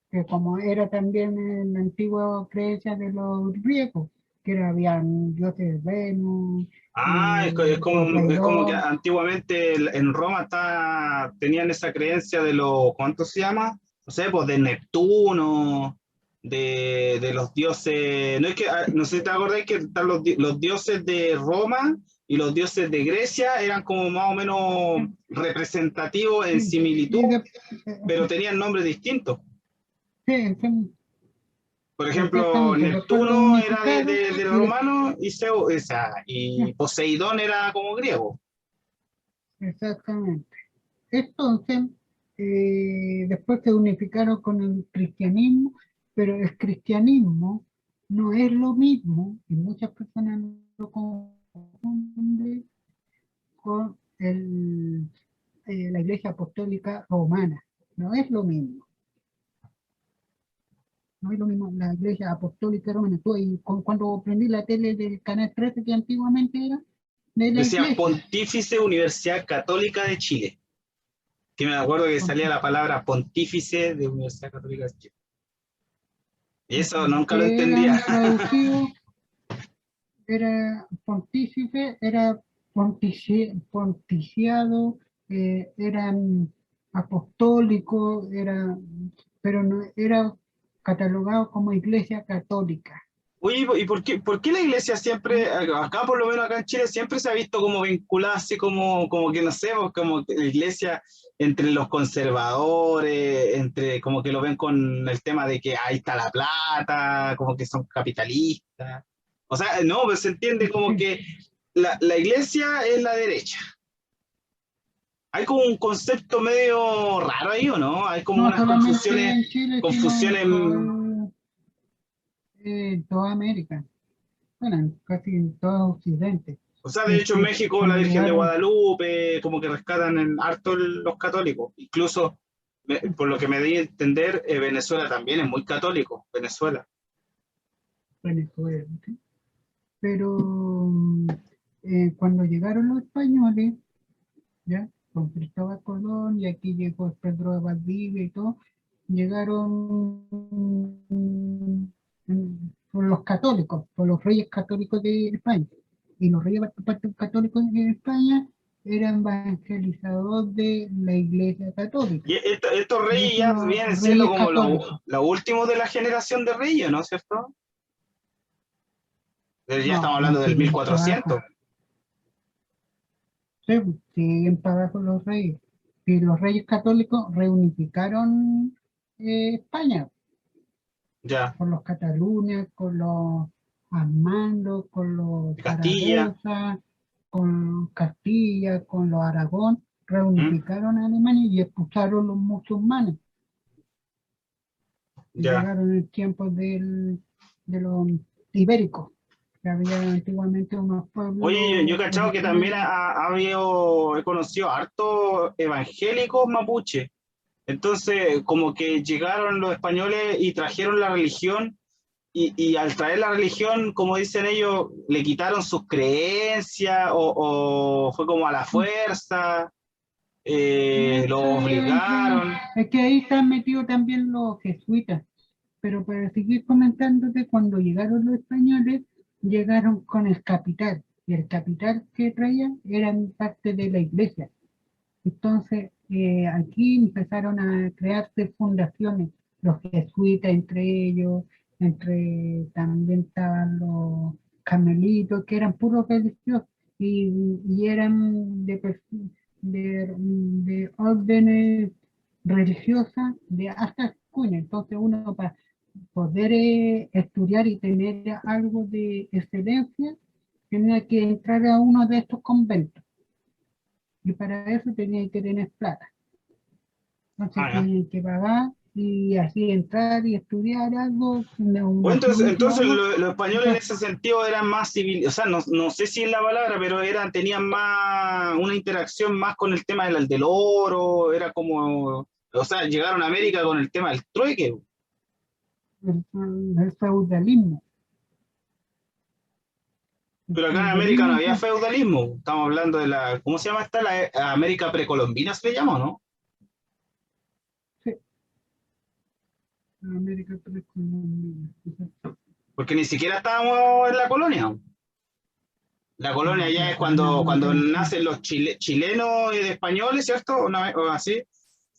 [SPEAKER 2] que como era también en la antigua creencia de los griegos, que habían dioses Venus,
[SPEAKER 1] Ah, es como que
[SPEAKER 2] Poseidón,
[SPEAKER 1] antiguamente en Roma tenían esa creencia de los, ¿cuánto se llama? No sé, pues de Neptuno, de los dioses, no es que, no sé si te acordáis que están los dioses de Roma y los dioses de Grecia eran como más o menos representativos en
[SPEAKER 2] y,
[SPEAKER 1] similitud,
[SPEAKER 2] y de-
[SPEAKER 1] pero tenían nombres distintos.
[SPEAKER 2] sí,
[SPEAKER 1] Por ejemplo,
[SPEAKER 2] exactamente, después lo
[SPEAKER 1] Neptuno era
[SPEAKER 2] unificaron
[SPEAKER 1] de los
[SPEAKER 2] y
[SPEAKER 1] romanos y, Zeus, o sea,
[SPEAKER 2] ya,
[SPEAKER 1] y Poseidón era como griego.
[SPEAKER 2] exactamente. Entonces, después se unificaron con el cristianismo, pero el cristianismo no es lo mismo, y muchas personas lo confunden con la Iglesia Apostólica Romana. No es lo mismo, no es lo mismo la Iglesia Apostólica Romana. Cuando prendí la tele del Canal 13, que antiguamente era de la
[SPEAKER 1] Decía
[SPEAKER 2] Iglesia,
[SPEAKER 1] Pontífice Universidad Católica de Chile, que me acuerdo que salía la palabra pontífice de Universidad Católica de Chile. Y eso nunca lo
[SPEAKER 2] que
[SPEAKER 1] entendía.
[SPEAKER 2] eran traducidos era pontífice, era ponticiado, eran apostólicos, pero no era catalogado como iglesia católica.
[SPEAKER 1] Oye, ¿y por qué la iglesia siempre, acá por lo menos acá en Chile, siempre se ha visto como vinculada así como que no sé, pues, como que la iglesia entre los conservadores, entre como que lo ven con el tema de que ahí está la plata, como que son capitalistas? O sea, no, pues se entiende como
[SPEAKER 2] Sí,
[SPEAKER 1] que la iglesia es la derecha. Hay como un concepto medio raro ahí, ¿o no? Hay como
[SPEAKER 2] no
[SPEAKER 1] unas
[SPEAKER 2] solamente en Chile, sino
[SPEAKER 1] confusiones.
[SPEAKER 2] en toda América, bueno, casi en todo Occidente.
[SPEAKER 1] O sea, de hecho en
[SPEAKER 2] Este,
[SPEAKER 1] México la
[SPEAKER 2] cuando
[SPEAKER 1] Virgen de
[SPEAKER 2] llegaron,
[SPEAKER 1] Guadalupe, como que rescatan en harto los católicos. Incluso, por lo que me di a entender, Venezuela también es muy católico, Venezuela.
[SPEAKER 2] Venezuela, ¿sí? Pero cuando llegaron los españoles, ¿ya? Con Cristóbal Colón, y aquí llegó Pedro de Valdivia y todo, llegaron por los católicos, por los reyes católicos de España. Y los reyes católicos de España eran evangelizadores de la Iglesia Católica.
[SPEAKER 1] Y estos
[SPEAKER 2] Y
[SPEAKER 1] reyes
[SPEAKER 2] esos
[SPEAKER 1] ya
[SPEAKER 2] los
[SPEAKER 1] vienen siendo
[SPEAKER 2] reyes
[SPEAKER 1] como
[SPEAKER 2] católicos.
[SPEAKER 1] los últimos de la generación de reyes, ¿no es cierto? Ya
[SPEAKER 2] No,
[SPEAKER 1] estamos hablando
[SPEAKER 2] no
[SPEAKER 1] del
[SPEAKER 2] siguen para abajo.
[SPEAKER 1] 1400.
[SPEAKER 2] Sí, siguen para abajo los reyes. Y los reyes católicos reunificaron España,
[SPEAKER 1] Ya,
[SPEAKER 2] con los Cataluña, con los Armando, con los
[SPEAKER 1] de Castilla.
[SPEAKER 2] Zaragoza, con Castilla, con los Aragón,
[SPEAKER 1] ¿Mm?
[SPEAKER 2] reunificaron a Alemania y expulsaron los musulmanes. Y
[SPEAKER 1] Ya.
[SPEAKER 2] llegaron en tiempos de los ibéricos, que había antiguamente unos
[SPEAKER 1] Oye, yo he
[SPEAKER 2] pueblos
[SPEAKER 1] cachado que también
[SPEAKER 2] originarios.
[SPEAKER 1] he conocido harto evangélicos mapuche. Entonces, como que llegaron los españoles y trajeron la religión, y al traer la religión, como dicen ellos, le quitaron sus creencias o fue como a la fuerza, los obligaron.
[SPEAKER 2] Es que ahí están metidos también los jesuitas. Pero para seguir comentándote, cuando llegaron los españoles, llegaron con el capital. Y el capital que traían eran parte de la iglesia. Entonces, aquí empezaron a crearse fundaciones, los jesuitas entre ellos, también estaban los carmelitos, que eran puros religiosos y eran de órdenes religiosas de hasta cuña. Entonces, uno para poder estudiar y tener algo de excelencia, tenía que entrar a uno de estos conventos. Y para eso tenía que tener plata. Entonces
[SPEAKER 1] Ah, ya.
[SPEAKER 2] tenían que pagar y así entrar y estudiar algo, una
[SPEAKER 1] Bueno,
[SPEAKER 2] nación que
[SPEAKER 1] entonces
[SPEAKER 2] algo.
[SPEAKER 1] los españoles en ese sentido eran más civil, o sea, no sé si es la palabra, pero tenían más, una interacción más con el tema del oro, era como, o sea, llegaron a América con el tema del trueque,
[SPEAKER 2] El feudalismo. El
[SPEAKER 1] pero acá en América no
[SPEAKER 2] feudalismo
[SPEAKER 1] había feudalismo, estamos hablando de la, ¿cómo se llama esta? La América precolombina se le llama, ¿no?
[SPEAKER 2] sí, América precolombina.
[SPEAKER 1] Porque ni siquiera estábamos en la colonia. La colonia
[SPEAKER 2] No,
[SPEAKER 1] ya
[SPEAKER 2] pero
[SPEAKER 1] es
[SPEAKER 2] tenemos una
[SPEAKER 1] cuando
[SPEAKER 2] tradición.
[SPEAKER 1] nacen los chilenos y de españoles, ¿cierto? O así,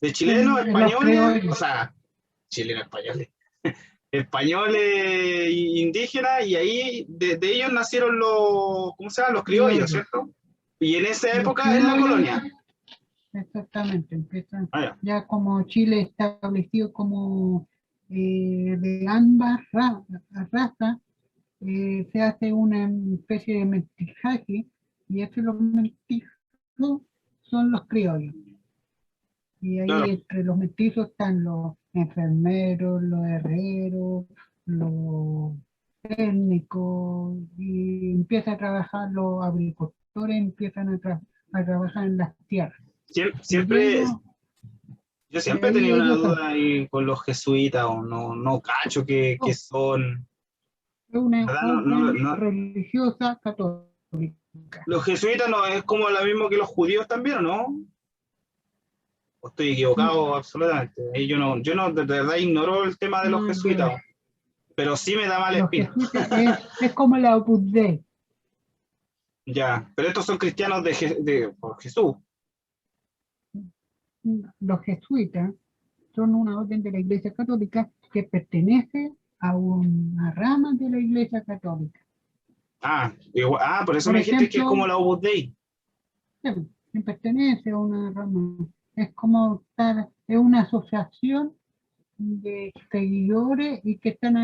[SPEAKER 1] de chilenos,
[SPEAKER 2] En los
[SPEAKER 1] españoles, o
[SPEAKER 2] criollos.
[SPEAKER 1] sea, chilenos, españoles, españoles indígenas, y ahí de ellos nacieron los, ¿cómo se llama? Los criollos,
[SPEAKER 2] Criollos.
[SPEAKER 1] ¿cierto? Y en esa
[SPEAKER 2] Los
[SPEAKER 1] época es la
[SPEAKER 2] criollos,
[SPEAKER 1] colonia.
[SPEAKER 2] exactamente, empiezan
[SPEAKER 1] Ah, ya.
[SPEAKER 2] ya como Chile establecido como de ambas razas, se hace una especie de mestizaje y esos los mestizos son los criollos. Y
[SPEAKER 1] Claro,
[SPEAKER 2] ahí entre los mestizos están los enfermeros, los herreros, los técnicos, y empieza a trabajar los agricultores, empiezan a trabajar en las tierras. Y
[SPEAKER 1] siempre,
[SPEAKER 2] ellos,
[SPEAKER 1] yo
[SPEAKER 2] y
[SPEAKER 1] siempre he
[SPEAKER 2] ahí
[SPEAKER 1] tenido una
[SPEAKER 2] ellos son,
[SPEAKER 1] duda ahí con los jesuitas, o no cacho que
[SPEAKER 2] oh,
[SPEAKER 1] son,
[SPEAKER 2] es una
[SPEAKER 1] ¿verdad?
[SPEAKER 2] orden religiosa católica.
[SPEAKER 1] Los jesuitas no es como lo mismo que los judíos también, ¿o no? ¿O estoy equivocado absolutamente? Ahí yo no, de verdad ignoro el tema de los
[SPEAKER 2] No,
[SPEAKER 1] jesuitas, pero sí me da mala
[SPEAKER 2] los
[SPEAKER 1] espina.
[SPEAKER 2] jesuitas es como la Opus Dei.
[SPEAKER 1] Ya, pero estos son cristianos por Jesús.
[SPEAKER 2] Los jesuitas son una orden de la Iglesia Católica que pertenece a una rama de la Iglesia Católica.
[SPEAKER 1] Por eso
[SPEAKER 2] Por
[SPEAKER 1] me dijiste que es como
[SPEAKER 2] ejemplo,
[SPEAKER 1] la Opus Dei.
[SPEAKER 2] que pertenece a una rama, es como tal, es una asociación de seguidores y que están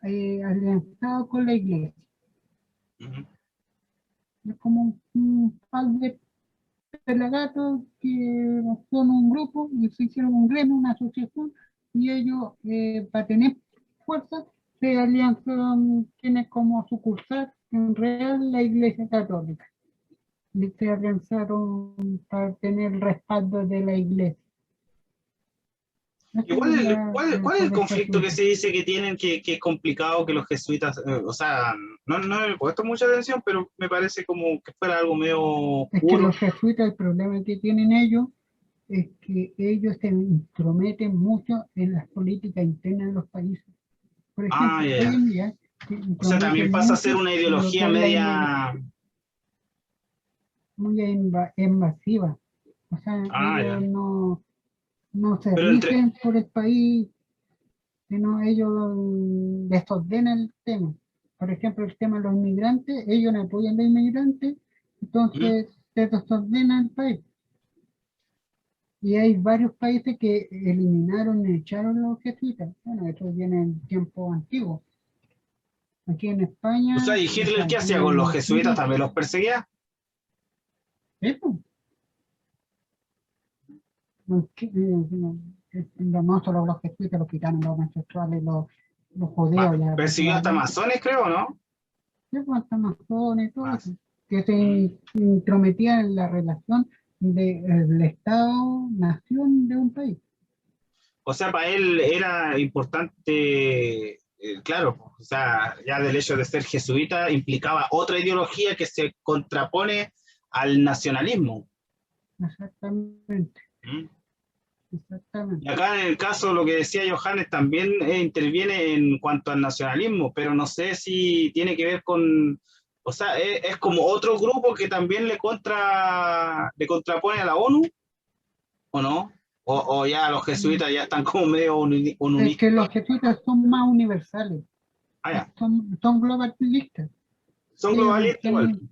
[SPEAKER 2] alianzados con la Iglesia.
[SPEAKER 1] Ujú.
[SPEAKER 2] Es como un par de pelagatos que son un grupo y se hicieron un gremio, una asociación, y ellos, para tener fuerza, se alianzan, tiene como sucursal en real la Iglesia Católica. Y se alianzaron para tener el respaldo de la Iglesia.
[SPEAKER 1] ¿Y
[SPEAKER 2] Esa
[SPEAKER 1] cuál
[SPEAKER 2] es
[SPEAKER 1] es, el-
[SPEAKER 2] la
[SPEAKER 1] cuál, cuál es
[SPEAKER 2] alianza
[SPEAKER 1] el
[SPEAKER 2] de
[SPEAKER 1] conflicto que
[SPEAKER 2] jesuitas.
[SPEAKER 1] se dice que tienen que es complicado que los jesuitas, o sea, no me he puesto mucha atención, pero me parece como que fuera algo medio
[SPEAKER 2] Es que
[SPEAKER 1] oscuro?
[SPEAKER 2] los jesuitas, el problema que tienen ellos es que ellos se intrometen mucho en las políticas internas de los países. Por
[SPEAKER 1] Ah,
[SPEAKER 2] ejemplo,
[SPEAKER 1] ya,
[SPEAKER 2] hoy
[SPEAKER 1] ya.
[SPEAKER 2] en día se
[SPEAKER 1] O sea, también
[SPEAKER 2] intrometen
[SPEAKER 1] pasa a ser
[SPEAKER 2] mucho
[SPEAKER 1] una
[SPEAKER 2] en lo
[SPEAKER 1] ideología
[SPEAKER 2] que es la
[SPEAKER 1] media.
[SPEAKER 2] muy invasiva. O sea,
[SPEAKER 1] Ah,
[SPEAKER 2] ellos
[SPEAKER 1] ya.
[SPEAKER 2] no se
[SPEAKER 1] Pero entre.
[SPEAKER 2] rigen por el país, sino ellos desordenan el tema. Por ejemplo, el tema de los inmigrantes, ellos no apoyan a los inmigrantes,
[SPEAKER 1] ¿Mm?
[SPEAKER 2] entonces se desordena el país. Y hay varios países que eliminaron y echaron los jesuitas. Bueno, eso viene en tiempo antiguo. Aquí en
[SPEAKER 1] O sea,
[SPEAKER 2] España,
[SPEAKER 1] ¿y
[SPEAKER 2] o
[SPEAKER 1] Hitler
[SPEAKER 2] sea,
[SPEAKER 1] qué
[SPEAKER 2] aquí
[SPEAKER 1] hacía con los
[SPEAKER 2] en
[SPEAKER 1] jesuitas?
[SPEAKER 2] Chile,
[SPEAKER 1] ¿También los perseguía?
[SPEAKER 2] eso. No, no solo los jesuitas, los gitanos, los homosexuales, los judíos, ya
[SPEAKER 1] Persiguió hasta
[SPEAKER 2] prácticamente,
[SPEAKER 1] masones, creo, ¿no?
[SPEAKER 2] sí, pues, hasta masones y todo eso,
[SPEAKER 1] Más.
[SPEAKER 2] que se
[SPEAKER 1] Mm.
[SPEAKER 2] intrometía en la relación del Estado-nación de un país.
[SPEAKER 1] O sea, para él era importante, claro, o sea, ya del hecho de ser jesuita implicaba otra ideología que se contrapone al nacionalismo.
[SPEAKER 2] Exactamente,
[SPEAKER 1] ¿Mm? Y
[SPEAKER 2] exactamente.
[SPEAKER 1] acá en el caso, lo que decía Johannes, también interviene en cuanto al nacionalismo, pero no sé si tiene que ver con, o sea, es como otro grupo que también le contrapone a la ONU, ¿o no? O ya los
[SPEAKER 2] Mm,
[SPEAKER 1] jesuitas ya están como medio
[SPEAKER 2] Es que los
[SPEAKER 1] unistas.
[SPEAKER 2] jesuitas son más universales,
[SPEAKER 1] Ah, ya.
[SPEAKER 2] son globalistas.
[SPEAKER 1] Son
[SPEAKER 2] Ellos no
[SPEAKER 1] globalistas igual.
[SPEAKER 2] tienen,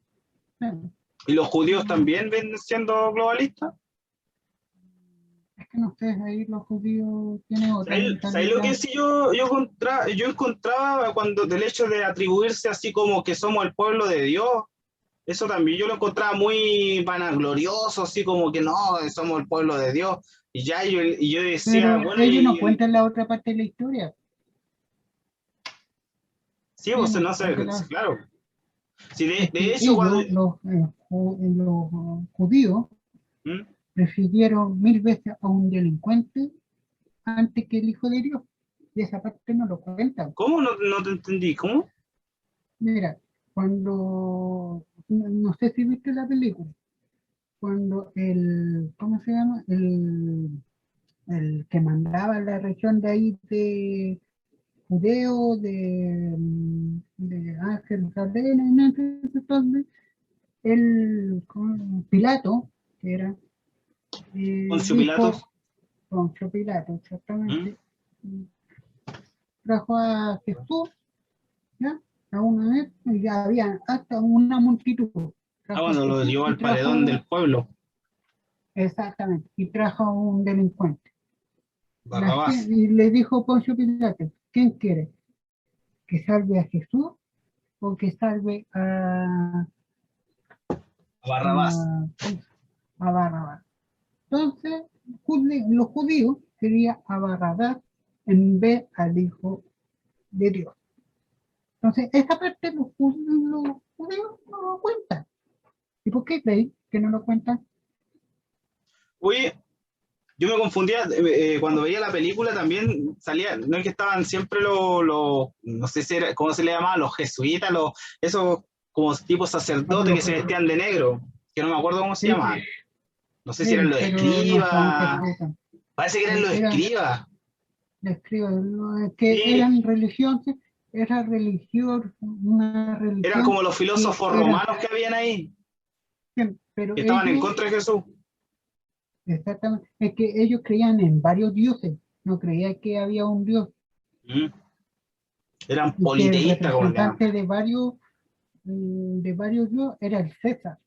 [SPEAKER 2] claro,
[SPEAKER 1] ¿Y los judíos
[SPEAKER 2] no,
[SPEAKER 1] también ven siendo globalistas?
[SPEAKER 2] es que no sé, ahí los judíos tienen otra
[SPEAKER 1] ¿Sabes lo que
[SPEAKER 2] mentalidad.
[SPEAKER 1] sí yo encontraba cuando del hecho de atribuirse así como que somos el pueblo de Dios? Eso también yo lo encontraba muy vanaglorioso, así como que no, somos el pueblo de Dios. Y yo decía,
[SPEAKER 2] Pero
[SPEAKER 1] bueno,
[SPEAKER 2] ellos no cuentan la otra parte de la historia.
[SPEAKER 1] sí,
[SPEAKER 2] Ellos
[SPEAKER 1] pues
[SPEAKER 2] no
[SPEAKER 1] no sé,
[SPEAKER 2] cuentan la...
[SPEAKER 1] claro. Sí,
[SPEAKER 2] Es
[SPEAKER 1] de
[SPEAKER 2] que
[SPEAKER 1] hecho, cuando...
[SPEAKER 2] ellos, los judíos,
[SPEAKER 1] ¿Mm?
[SPEAKER 2] prefirieron mil veces a un delincuente antes que el Hijo de Dios. Y esa parte no lo cuentan.
[SPEAKER 1] ¿Cómo no te entendí? ¿Cómo?
[SPEAKER 2] Mira, cuando, no sé si viste la película, cuando ¿cómo se llama? El que mandaba la región de ahí de Judeo, de Jerusalén, en ese entonces, Pilato, que era,
[SPEAKER 1] Poncio Pilatos.
[SPEAKER 2] dijo, Poncio Pilato,
[SPEAKER 1] ¿Mm?
[SPEAKER 2] exactamente, trajo a Jesús, ¿ya? A una vez, y ya había hasta una multitud.
[SPEAKER 1] Ah,
[SPEAKER 2] Trajo a
[SPEAKER 1] cuando lo
[SPEAKER 2] Jesús
[SPEAKER 1] llevó
[SPEAKER 2] y
[SPEAKER 1] al paredón del
[SPEAKER 2] trajo,
[SPEAKER 1] pueblo,
[SPEAKER 2] exactamente, y trajo a un delincuente.
[SPEAKER 1] Barrabás.
[SPEAKER 2] Y le dijo Poncio Pilato, ¿quién quiere? ¿Que salve a Jesús o que salve
[SPEAKER 1] Barrabás.
[SPEAKER 2] a Barrabás? Entonces, los judíos querían a Barrabás en vez al Hijo de Dios. Entonces, esa parte los judíos no lo cuentan. ¿Y por qué creéis que no lo cuentan?
[SPEAKER 1] Oye, yo me confundía, cuando veía la película también salía, no es que estaban siempre no sé si era, cómo se le llamaba, los jesuitas, esos como tipos
[SPEAKER 2] Para
[SPEAKER 1] sacerdotes
[SPEAKER 2] los
[SPEAKER 1] que se vestían de negro, que no me acuerdo cómo se
[SPEAKER 2] sí,
[SPEAKER 1] llamaban. No sé si eran los
[SPEAKER 2] pero no son
[SPEAKER 1] escribas,
[SPEAKER 2] jesuitas.
[SPEAKER 1] parece que eran los
[SPEAKER 2] Eran,
[SPEAKER 1] escribas,
[SPEAKER 2] describo, ¿no? Es que
[SPEAKER 1] sí,
[SPEAKER 2] era religión, una
[SPEAKER 1] eran
[SPEAKER 2] religión
[SPEAKER 1] como los
[SPEAKER 2] que
[SPEAKER 1] filósofos
[SPEAKER 2] era,
[SPEAKER 1] romanos que habían ahí,
[SPEAKER 2] pero
[SPEAKER 1] que estaban en
[SPEAKER 2] ellos,
[SPEAKER 1] contra de Jesús.
[SPEAKER 2] exactamente, es que ellos creían en varios dioses, no creían que había un dios
[SPEAKER 1] Mm. Eran
[SPEAKER 2] y que el
[SPEAKER 1] politeístas, como le llaman.
[SPEAKER 2] representante de varios dioses era el César,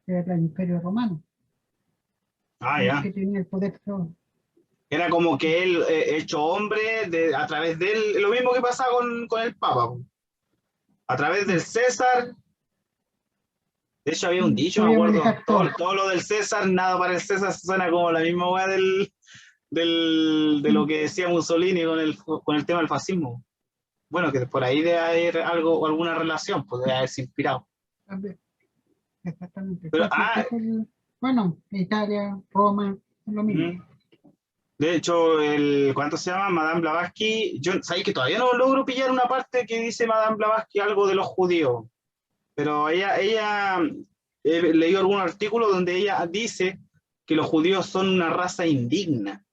[SPEAKER 2] que era el Imperio Romano,
[SPEAKER 1] Ah,
[SPEAKER 2] el
[SPEAKER 1] ya.
[SPEAKER 2] que tenía el poder sobre.
[SPEAKER 1] Era como que él, hecho hombre, a través de él, lo mismo que pasaba con el Papa, po. A través del César, de hecho había un dicho, me
[SPEAKER 2] Podía
[SPEAKER 1] acuerdo,
[SPEAKER 2] manejar todo.
[SPEAKER 1] todo lo del César, nada para el César, suena como la misma weá de lo que decía Mussolini con el tema del fascismo. Bueno, que por ahí debe haber algo o alguna relación, pues debe haberse inspirado.
[SPEAKER 2] Exactamente.
[SPEAKER 1] Pero,
[SPEAKER 2] Entonces, bueno, Italia, Roma, es lo mismo.
[SPEAKER 1] mm, de hecho, ¿cuánto se llama? Madame Blavatsky, yo sabéis que todavía no logro pillar una parte que dice Madame Blavatsky algo de los judíos, pero ella he leído algún artículo donde ella dice que los judíos son una raza indigna.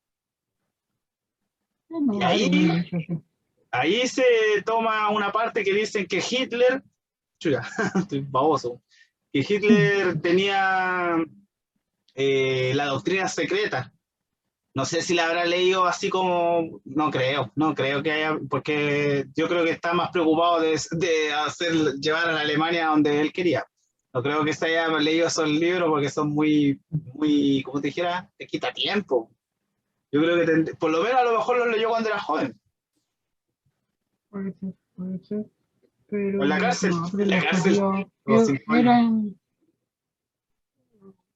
[SPEAKER 2] Bueno,
[SPEAKER 1] Y
[SPEAKER 2] varios me han dicho eso.
[SPEAKER 1] ahí se toma una parte que dicen que Hitler, chuya, estoy baboso, que Hitler tenía la doctrina secreta. No sé si la habrá leído así como, no creo que haya, porque yo creo que está más preocupado de llevar a la Alemania a donde él quería. No creo que se haya leído esos libros porque son muy, como te dijera, te quita tiempo. Yo creo que por lo menos a lo mejor los leyó cuando era joven,
[SPEAKER 2] Puede ser,
[SPEAKER 1] o en la
[SPEAKER 2] pero
[SPEAKER 1] cárcel,
[SPEAKER 2] no, pero
[SPEAKER 1] en la
[SPEAKER 2] los
[SPEAKER 1] cárcel,
[SPEAKER 2] judíos
[SPEAKER 1] los 5 años.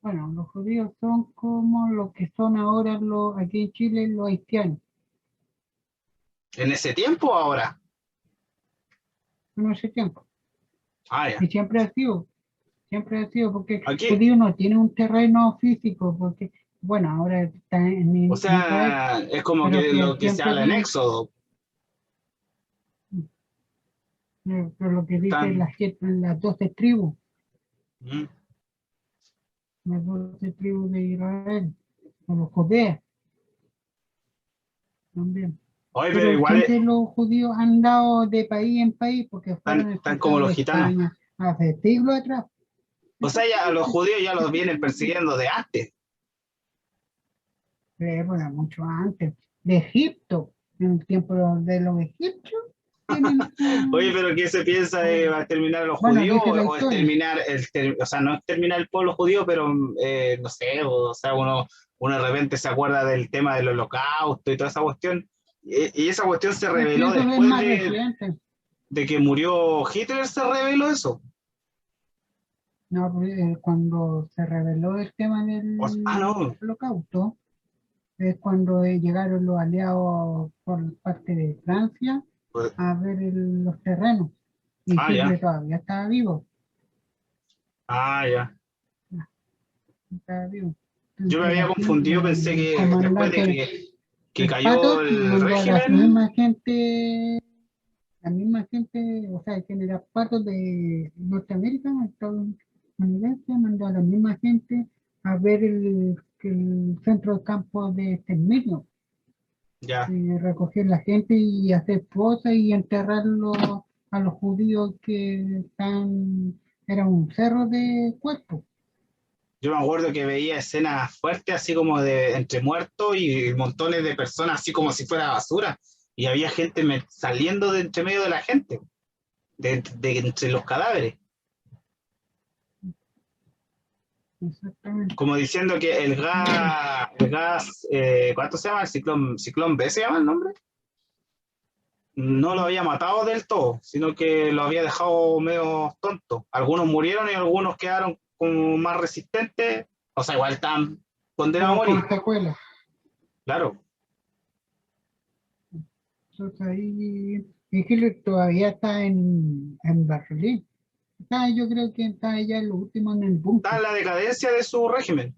[SPEAKER 2] bueno, los judíos son como lo que son ahora aquí en Chile los haitianos,
[SPEAKER 1] En ese tiempo ahora.
[SPEAKER 2] en ese tiempo.
[SPEAKER 1] Ah, ya.
[SPEAKER 2] Y siempre ha sido, porque el
[SPEAKER 1] Aquí,
[SPEAKER 2] judío no tiene un terreno físico, porque, bueno, ahora está
[SPEAKER 1] o
[SPEAKER 2] en Israel,
[SPEAKER 1] sea, es como
[SPEAKER 2] pero
[SPEAKER 1] que
[SPEAKER 2] que
[SPEAKER 1] lo que se
[SPEAKER 2] siempre
[SPEAKER 1] habla en Éxodo.
[SPEAKER 2] pero lo que dice
[SPEAKER 1] Están,
[SPEAKER 2] las 12 tribus,
[SPEAKER 1] mm,
[SPEAKER 2] las 12 tribus de Israel, o los judeas también.
[SPEAKER 1] oye, pero
[SPEAKER 2] Pero
[SPEAKER 1] igual
[SPEAKER 2] siempre los judíos han dado de país en país porque fueron
[SPEAKER 1] están como
[SPEAKER 2] expulsados
[SPEAKER 1] los
[SPEAKER 2] de
[SPEAKER 1] gitanos.
[SPEAKER 2] España hace siglos atrás.
[SPEAKER 1] O sea, ya a los
[SPEAKER 2] Exactamente.
[SPEAKER 1] judíos ya los vienen persiguiendo de antes.
[SPEAKER 2] Bueno, mucho antes. De Egipto, en el tiempo de los egipcios, tienen
[SPEAKER 1] Oye, pero ¿qué se piensa de exterminar a los
[SPEAKER 2] bueno,
[SPEAKER 1] judíos
[SPEAKER 2] dice la
[SPEAKER 1] o
[SPEAKER 2] historia.
[SPEAKER 1] exterminar, o sea, no exterminar el pueblo judío, pero no sé, o sea, uno de repente se acuerda del tema del holocausto y toda esa cuestión. Y esa cuestión se
[SPEAKER 2] Es que
[SPEAKER 1] reveló
[SPEAKER 2] eso es
[SPEAKER 1] después
[SPEAKER 2] más reciente.
[SPEAKER 1] de que murió Hitler, se reveló eso.
[SPEAKER 2] No, pues, cuando se reveló el tema del
[SPEAKER 1] No,
[SPEAKER 2] holocausto, es cuando llegaron los aliados por parte de Francia
[SPEAKER 1] pues,
[SPEAKER 2] a ver los terrenos y
[SPEAKER 1] ya,
[SPEAKER 2] Hitler todavía estaba vivo,
[SPEAKER 1] ya.
[SPEAKER 2] estaba vivo.
[SPEAKER 1] Yo me
[SPEAKER 2] Entonces
[SPEAKER 1] había confundido, pensé
[SPEAKER 2] el
[SPEAKER 1] que después de
[SPEAKER 2] comandante,
[SPEAKER 1] que
[SPEAKER 2] el
[SPEAKER 1] cayó
[SPEAKER 2] Pato,
[SPEAKER 1] el
[SPEAKER 2] mandó a
[SPEAKER 1] régimen,
[SPEAKER 2] la misma gente, o sea, el general Pato de Norteamérica, estadounidense, mandó a la misma gente a ver el centro de campo de exterminio
[SPEAKER 1] ya.
[SPEAKER 2] y recoger la gente y hacer fosas y enterrarlo a los judíos que están, era un cerro de cuerpos.
[SPEAKER 1] Yo me acuerdo que veía escenas fuertes, así como de entre muertos y montones de personas, así como si fuera basura. Y había gente saliendo de entre medio de la gente, de entre los cadáveres.
[SPEAKER 2] Exactamente.
[SPEAKER 1] Como diciendo que ¿cuánto se llama? Ciclón B se llama el nombre. No lo había matado del todo, sino que lo había dejado medio tonto. Algunos murieron y algunos quedaron como más resistentes. O sea, igual están condenados a
[SPEAKER 2] Pero
[SPEAKER 1] morir,
[SPEAKER 2] con secuelas.
[SPEAKER 1] claro.
[SPEAKER 2] Entonces ahí Hitler todavía está en Berlín. Está, yo creo que está ya lo último en el
[SPEAKER 1] Está
[SPEAKER 2] búnker.
[SPEAKER 1] en la decadencia de su régimen.